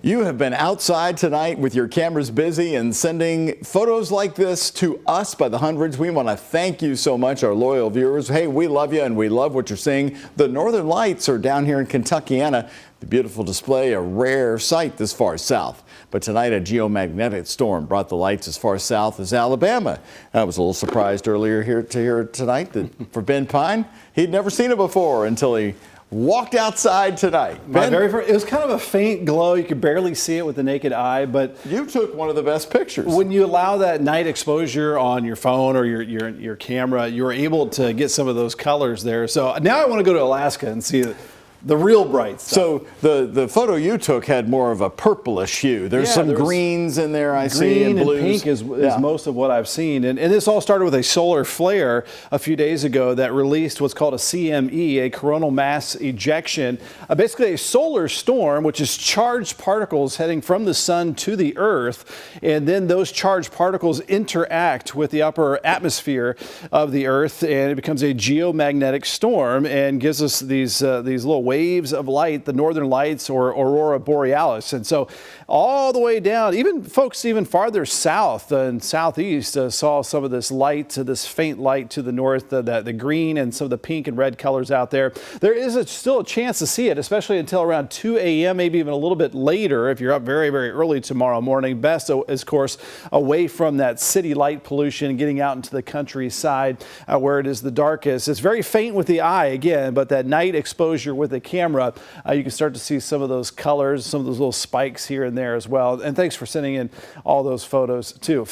You have been outside tonight with your cameras busy and sending photos like this to us by the hundreds. We want to thank you so much, our loyal viewers. Hey, we love you and we love what you're seeing. The Northern Lights are down here in Kentuckiana. The beautiful display, a rare sight this far south. But tonight, a geomagnetic storm brought the lights as far south as Alabama. I was a little surprised earlier here to hear tonight that for Ben Pine, he'd never seen it before until he walked outside tonight. It was kind of a faint glow. You could barely see it with the naked eye, but you took one of the best pictures. When you allow that night exposure on your phone or your camera, you're able to get some of those colors there. So now I want to go to Alaska and see the real bright stuff. So the photo you took had more of a purplish hue. There's some greens in there, I see, and blues. Green and pink is most of what I've seen. And this all started with a solar flare a few days ago that released what's called a CME, a coronal mass ejection. Basically a solar storm, which is charged particles heading from the sun to the earth. And then those charged particles interact with the upper atmosphere of the earth, and it becomes a geomagnetic storm and gives us these little waves of light, the northern lights or aurora borealis. And so all the way down, even folks even farther south and southeast saw some of this light, this faint light to the north, the green and some of the pink and red colors out there. There is still a chance to see it, especially until around 2 a.m., maybe even a little bit later if you're up very, very early tomorrow morning. Best is, of course, away from that city light pollution, getting out into the countryside where it is the darkest. It's very faint with the eye again, but that night exposure with the camera, you can start to see some of those colors, some of those little spikes here and there as well. And thanks for sending in all those photos too.